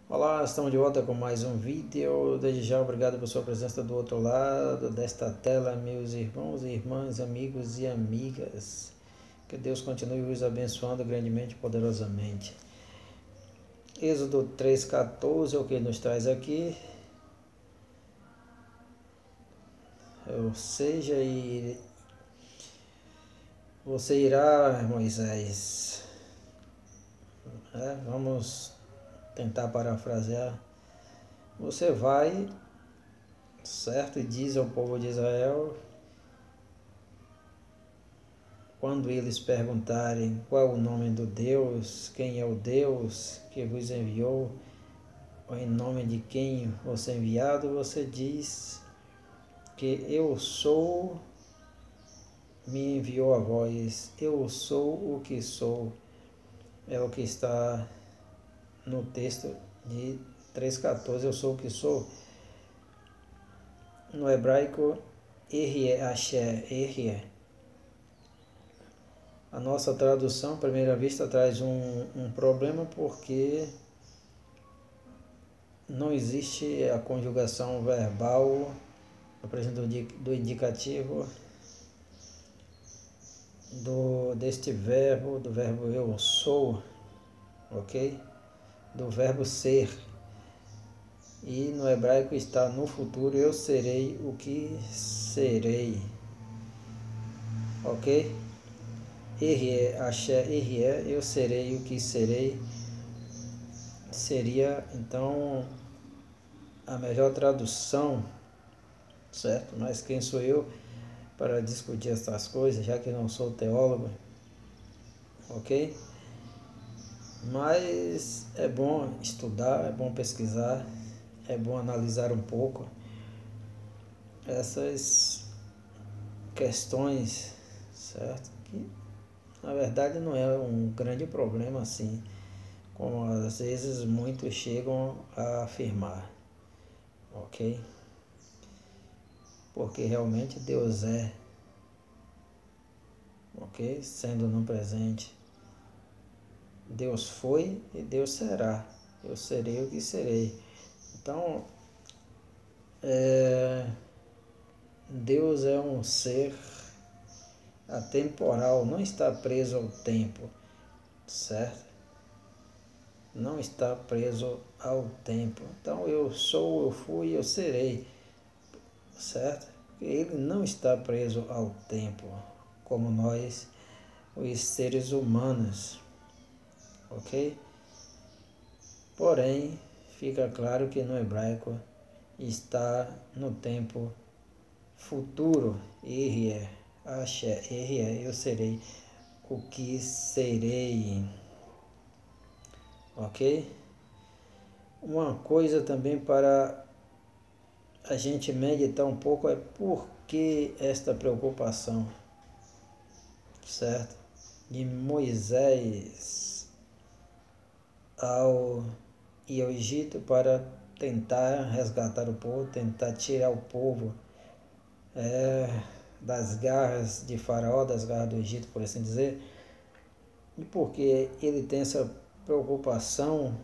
Olá, estamos de volta com mais um vídeo. Desde já, obrigado por sua presença do outro lado desta tela, meus irmãos e irmãs, amigos e amigas. Que Deus continue os abençoando grandemente e poderosamente. Êxodo 3,14 é o que nos traz aqui. Ou seja, você irá, Moisés. Vamos tentar parafrasear. Você vai, certo? E diz ao povo de Israel, quando eles perguntarem qual é o nome do Deus, quem é o Deus que vos enviou, ou em nome de quem você é enviado, você diz que eu sou, me enviou a vós, eu sou o que sou. É o que está no texto de 3,14, eu sou o que sou. No hebraico, Ehyeh, Asher, Ehyeh. A nossa tradução, à primeira vista, traz um problema porque não existe a conjugação verbal do indicativo deste verbo, do verbo eu sou, ok? Do verbo ser. E no hebraico está no futuro, eu serei o que serei, ok? Ehyeh, Asher, Ehyeh, eu serei o que serei, seria então a melhor tradução, certo? Mas quem sou eu para discutir essas coisas, já que não sou teólogo, ok? Mas é bom estudar, é bom pesquisar, é bom analisar um pouco essas questões, certo? Que na verdade não é um grande problema assim, como às vezes muitos chegam a afirmar, ok? Porque realmente Deus é, ok? Sendo no presente. Deus foi e Deus será. Eu serei o que serei. Então, Deus é um ser atemporal, não está preso ao tempo, certo? Não está preso ao tempo. Então, eu sou, eu fui, eu serei, certo? Ele não está preso ao tempo, como nós, os seres humanos, ok? Porém, fica claro que no hebraico está no tempo futuro, Ehyeh, Asher, Ehyeh, eu serei o que serei, ok? Uma coisa também para a gente meditar um pouco é por que esta preocupação, certo? De Moisés ao ir ao Egito para tentar resgatar o povo, tentar tirar o povo das garras de Faraó, das garras do Egito, por assim dizer, e porque ele tem essa preocupação,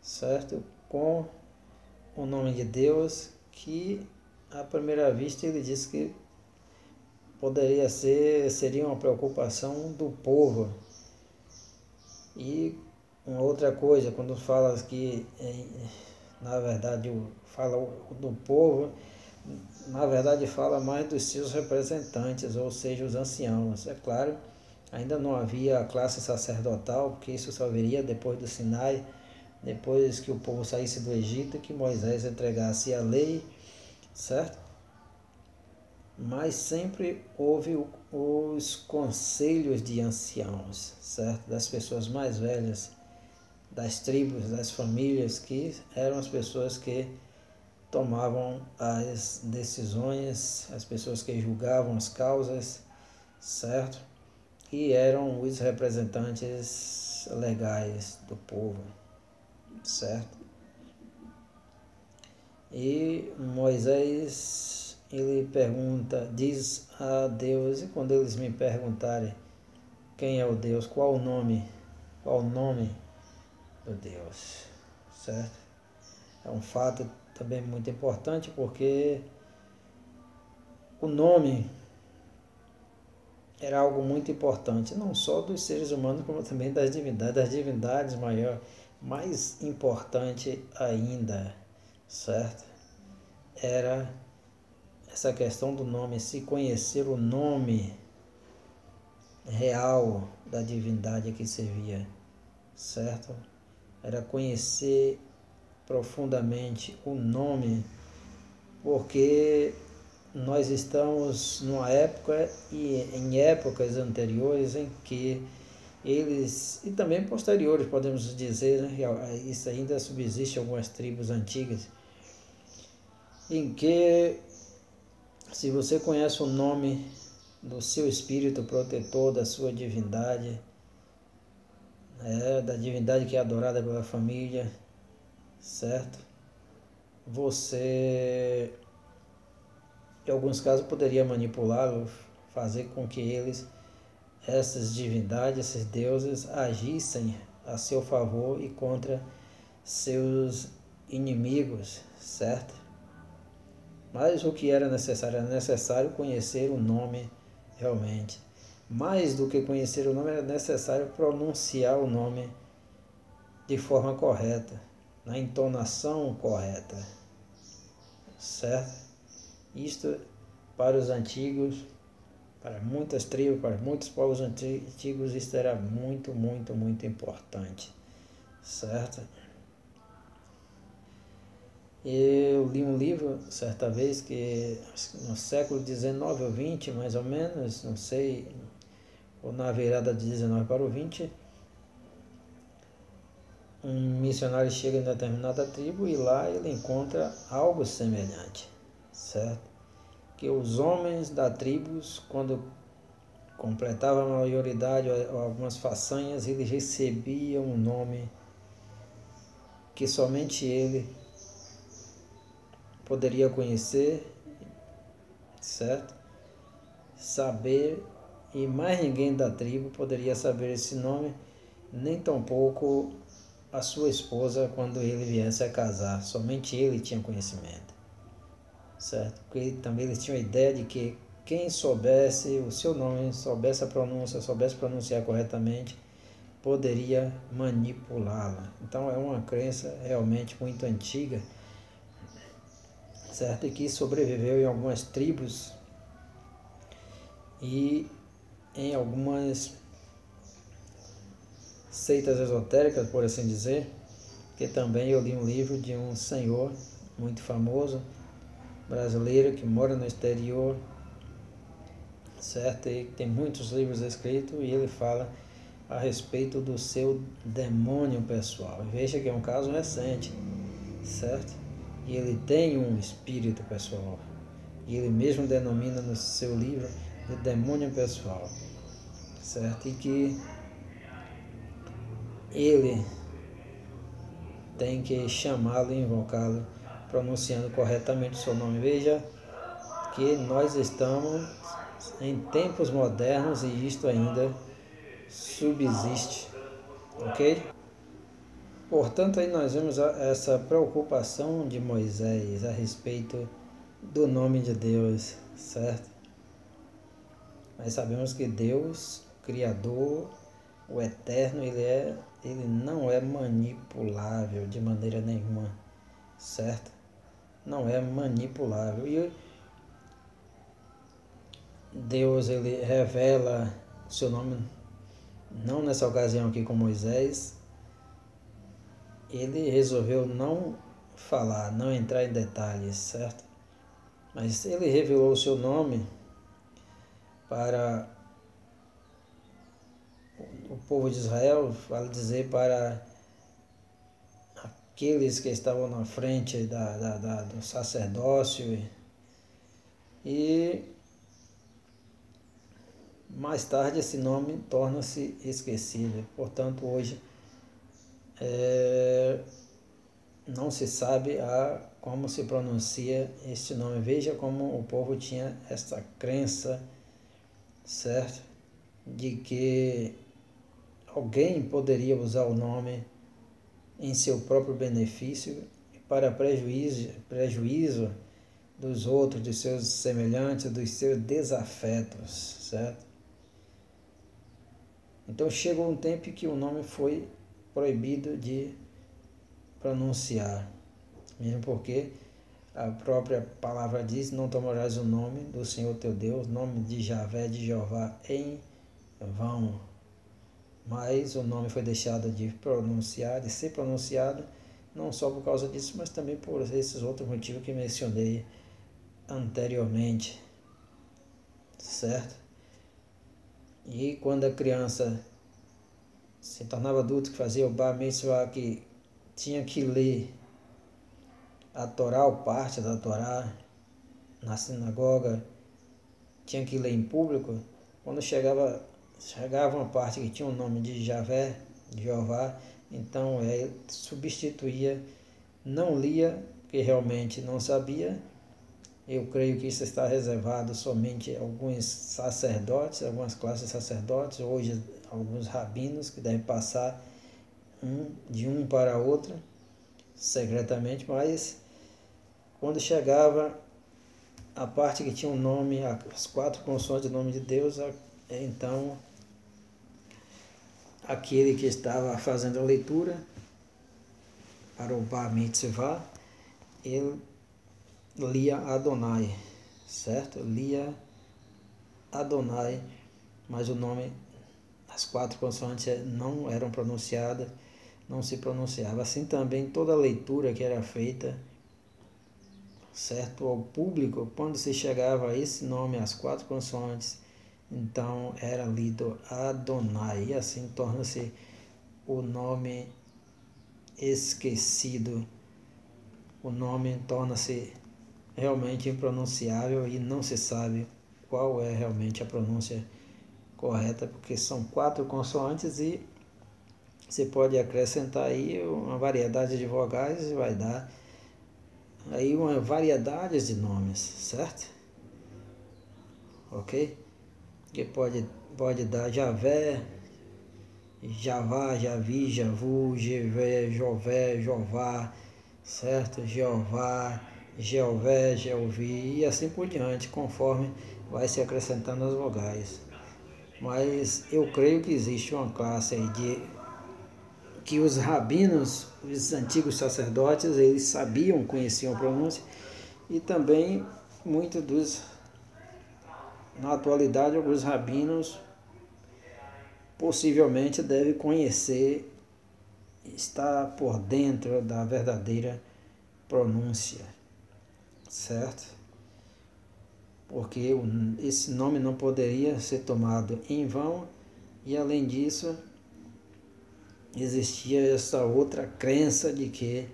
certo, com o nome de Deus, que à primeira vista ele disse que seria uma preocupação do povo. E uma outra coisa, quando fala que na verdade fala do povo, na verdade fala mais dos seus representantes, ou seja, os anciãos. É claro, ainda não havia a classe sacerdotal, porque isso só viria depois do Sinai, depois que o povo saísse do Egito, que Moisés entregasse a lei, certo? Mas sempre houve os conselhos de anciãos, certo? Das pessoas mais velhas, das tribos, das famílias, que eram as pessoas que tomavam as decisões, as pessoas que julgavam as causas, certo? E eram os representantes legais do povo, certo? E Moisés, ele pergunta, diz a Deus, e quando eles me perguntarem quem é o Deus, qual o nome, do Deus, certo? É um fato também muito importante porque o nome era algo muito importante, não só dos seres humanos, como também das divindades maior, mais importante ainda, certo? Era essa questão do nome, se conhecer o nome real da divindade que servia, certo? Era conhecer profundamente o nome, porque nós estamos numa época e em épocas anteriores em que eles, e também posteriores, podemos dizer, né, isso ainda subsiste em algumas tribos antigas, em que se você conhece o nome do seu espírito protetor, da sua divindade, da divindade que é adorada pela família, certo? Você, em alguns casos, poderia manipulá-lo, fazer com que eles, essas divindades, esses deuses, agissem a seu favor e contra seus inimigos, certo? Mas o que era necessário conhecer o nome realmente. Mais do que conhecer o nome, era necessário pronunciar o nome de forma correta, na entonação correta, certo? Isto para os antigos, para muitas tribos, para muitos povos antigos, isto era muito, muito, muito importante, certo? Eu li um livro certa vez que no século XIX ou XX, mais ou menos, não sei, ou na virada de 19 para o 20, um missionário chega em determinada tribo e lá ele encontra algo semelhante, certo? Que os homens da tribo, quando completavam a maioridade ou algumas façanhas, eles recebiam um nome que somente ele poderia conhecer, certo? Saber, e mais ninguém da tribo poderia saber esse nome, nem tampouco a sua esposa quando ele viesse a casar. Somente ele tinha conhecimento, certo? Porque também eles tinham a ideia de que quem soubesse o seu nome, soubesse a pronúncia, soubesse pronunciar corretamente, poderia manipulá-la. Então é uma crença realmente muito antiga, certo? E que sobreviveu em algumas tribos e em algumas seitas esotéricas, por assim dizer, que também eu li um livro de um senhor muito famoso, brasileiro, que mora no exterior, certo? E tem muitos livros escritos e ele fala a respeito do seu demônio pessoal. Veja que é um caso recente, certo? E ele tem um espírito pessoal. E ele mesmo denomina no seu livro de demônio pessoal, certo? E que ele tem que chamá-lo e invocá-lo, pronunciando corretamente o seu nome. Veja que nós estamos em tempos modernos e isto ainda subsiste, ok? Portanto, aí nós vemos essa preocupação de Moisés a respeito do nome de Deus, certo? Nós sabemos que Deus, Criador, o Eterno, ele não é manipulável de maneira nenhuma, certo? Não é manipulável. E Deus, ele revela o seu nome, não nessa ocasião aqui com Moisés. Ele resolveu não falar, não entrar em detalhes, certo? Mas ele revelou o seu nome para o povo de Israel, vale dizer, para aqueles que estavam na frente do sacerdócio, e mais tarde esse nome torna-se esquecido. Portanto, hoje não se sabe como se pronuncia este nome. Veja como o povo tinha essa crença, certo? De que alguém poderia usar o nome em seu próprio benefício e para prejuízo dos outros, dos seus semelhantes, dos seus desafetos, certo? Então chegou um tempo que o nome foi proibido de pronunciar, mesmo porque a própria palavra diz: não tomarás o nome do Senhor teu Deus, nome de Javé, de Jeová, em vão. Mas o nome foi deixado de pronunciar, de ser pronunciado, não só por causa disso, mas também por esses outros motivos que mencionei anteriormente, certo? E quando a criança se tornava adulto, que fazia o Bar Mitzvah, que tinha que ler a Torá, ou parte da Torá, na sinagoga, tinha que ler em público, quando chegava uma parte que tinha o nome de Javé, de Jeová, então substituía, não lia, porque realmente não sabia. Eu creio que isso está reservado somente a alguns sacerdotes, algumas classes de sacerdotes, hoje alguns rabinos que devem passar de um para outro, secretamente, mas quando chegava a parte que tinha o nome, as 4 consoantes do nome de Deus, então aquele que estava fazendo a leitura para o Bar Mitzvah, ele lia Adonai, certo? Lia Adonai, mas o nome, as 4 consoantes não eram pronunciadas, não se pronunciava. Assim também toda a leitura que era feita, certo, ao público, quando se chegava a esse nome, as 4 consoantes, então era lido Adonai, e assim torna-se o nome esquecido, o nome torna-se realmente impronunciável e não se sabe qual é realmente a pronúncia correta, porque são 4 consoantes e você pode acrescentar aí uma variedade de vogais e vai dar aí uma variedade de nomes, certo? Ok? Que pode dar Javé, Javá, Javi, Javu, Jevé, Jové, Jová, certo? Jeová, Jeové, Jeovi e assim por diante, conforme vai se acrescentando as vogais. Mas eu creio que existe uma classe aí que os rabinos, os antigos sacerdotes, eles sabiam, conheciam a pronúncia, e também na atualidade, alguns rabinos possivelmente devem conhecer, estar por dentro da verdadeira pronúncia, certo? Porque esse nome não poderia ser tomado em vão, e além disso, existia essa outra crença de que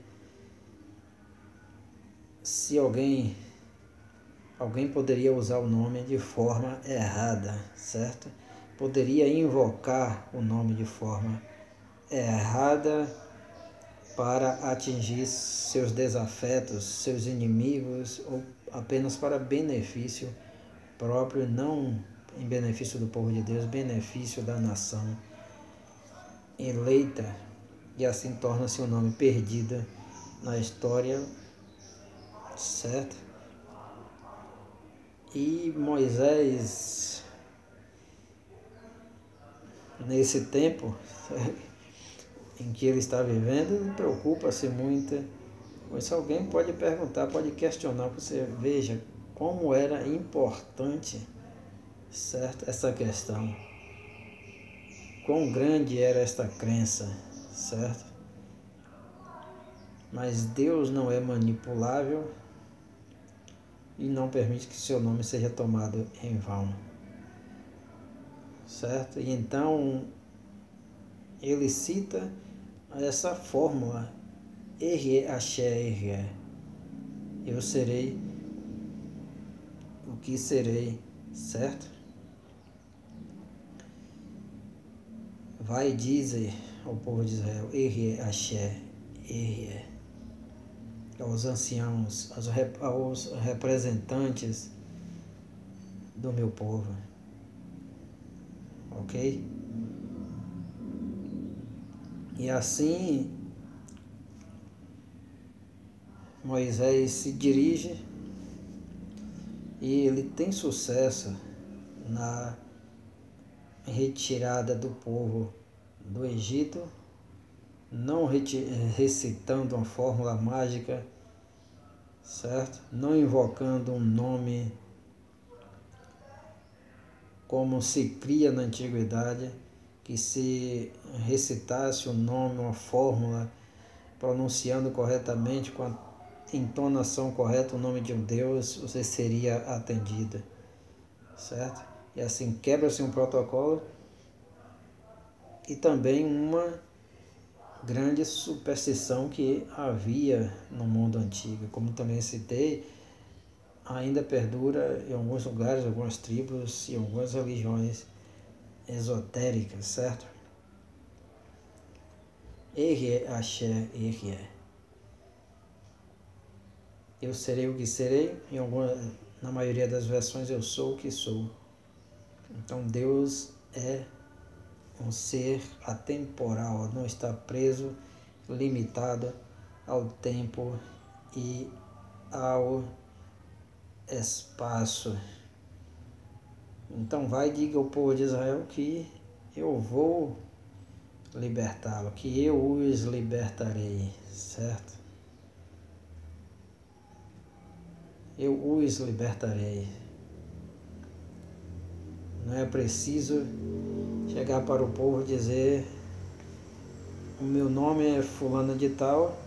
se alguém poderia usar o nome de forma errada, certo? Poderia invocar o nome de forma errada para atingir seus desafetos, seus inimigos, ou apenas para benefício próprio, não em benefício do povo de Deus, benefício da nação eleita, e assim torna-se um nome perdido na história, certo? E Moisés, nesse tempo em que ele está vivendo, preocupa-se muito. Mas alguém pode perguntar, pode questionar, você veja como era importante, certo, essa questão. Quão grande era esta crença, certo? Mas Deus não é manipulável e não permite que seu nome seja tomado em vão, certo? E então ele cita essa fórmula: Ergue, Axé, Ergue. Eu serei o que serei, certo? Vai, dize ao povo de Israel: Ergue, Axé, Ergue. Aos anciãos, aos representantes do meu povo, ok? E assim, Moisés se dirige e ele tem sucesso na retirada do povo do Egito, não recitando uma fórmula mágica, certo? Não invocando um nome como se cria na antiguidade, que se recitasse um nome, uma fórmula, pronunciando corretamente, com a entonação correta o nome de um Deus, você seria atendido, certo? E assim quebra-se um protocolo e também uma grande superstição que havia no mundo antigo. Como também citei, ainda perdura em alguns lugares, algumas tribos e algumas religiões esotéricas, certo? Erre, axé, erre. Eu serei o que serei, na maioria das versões eu sou o que sou. Então Deus é um ser atemporal, não está preso, limitado ao tempo e ao espaço. Então vai e diga ao povo de Israel que eu vou libertá-lo, que eu os libertarei, certo? Eu os libertarei. Não é preciso chegar para o povo e dizer: o meu nome é fulano de tal,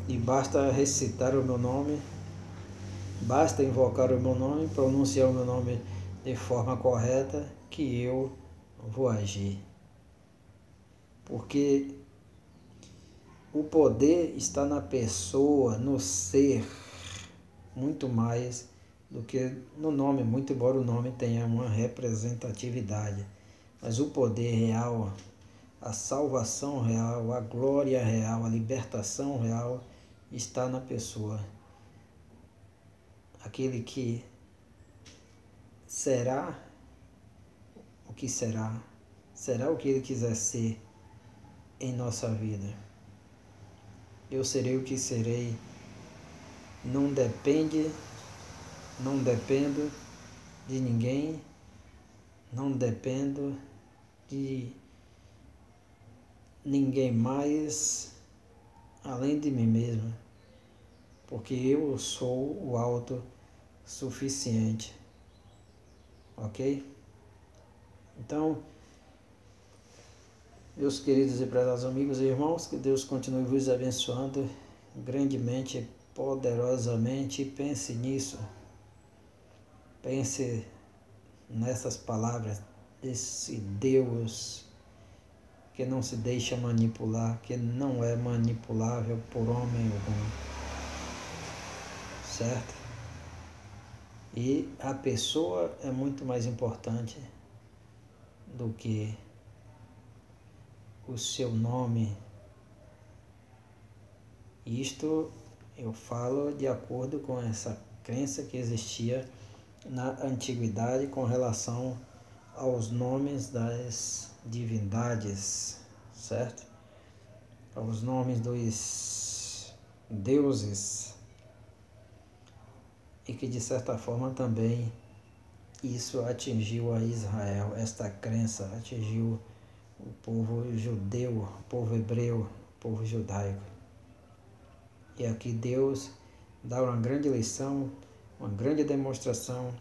e basta recitar o meu nome, basta invocar o meu nome, pronunciar o meu nome de forma correta, que eu vou agir. Porque o poder está na pessoa, no ser, muito mais do que no nome, muito embora o nome tenha uma representatividade. Mas o poder real, a salvação real, a glória real, a libertação real está na pessoa. Aquele que será o que será, será o que ele quiser ser em nossa vida. Eu serei o que serei. Não dependo de ninguém, não dependo de ninguém mais além de mim mesmo, porque eu sou o autossuficiente, ok? Então, meus queridos e prezados amigos e irmãos, que Deus continue vos abençoando grandemente, poderosamente. Pense nisso, pense nessas palavras desse Deus que não se deixa manipular, que não é manipulável por homem algum, certo? E a pessoa é muito mais importante do que o seu nome. Isto eu falo de acordo com essa crença que existia na antiguidade com relação aos nomes das divindades, certo? Aos nomes dos deuses, e que de certa forma também isso atingiu a Israel, esta crença atingiu o povo judeu, o povo hebreu, o povo judaico. E aqui Deus dá uma grande lição, uma grande demonstração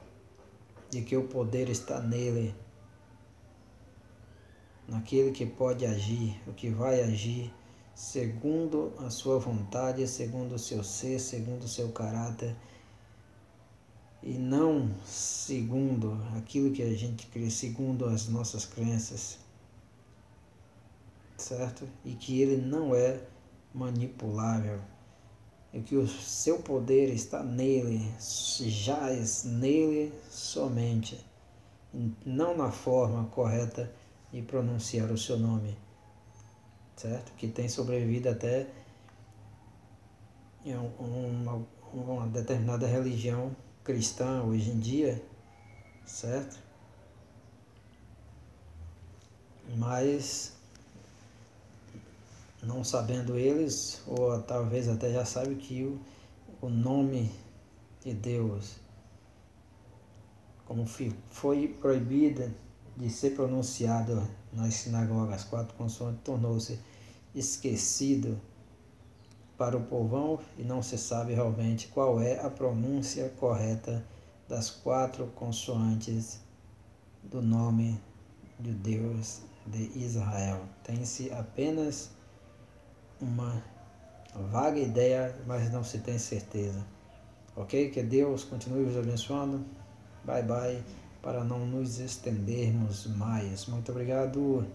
de que o poder está nele, naquele que pode agir, o que vai agir segundo a sua vontade, segundo o seu ser, segundo o seu caráter, e não segundo aquilo que a gente crê, segundo as nossas crenças, certo? E que ele não é manipulável, e que o seu poder está nele, jaz nele somente, não na forma correta de pronunciar o seu nome, certo? Que tem sobrevivido até em uma determinada religião cristã hoje em dia, certo? Mas não sabendo eles, ou talvez até já sabe que o nome de Deus, como foi proibida de ser pronunciado nas sinagogas, 4 consoantes, tornou-se esquecido para o povão e não se sabe realmente qual é a pronúncia correta das 4 consoantes do nome de Deus de Israel. Tem-se apenas uma vaga ideia, mas não se tem certeza. Ok? Que Deus continue vos abençoando. Bye bye, para não nos estendermos mais. Muito obrigado.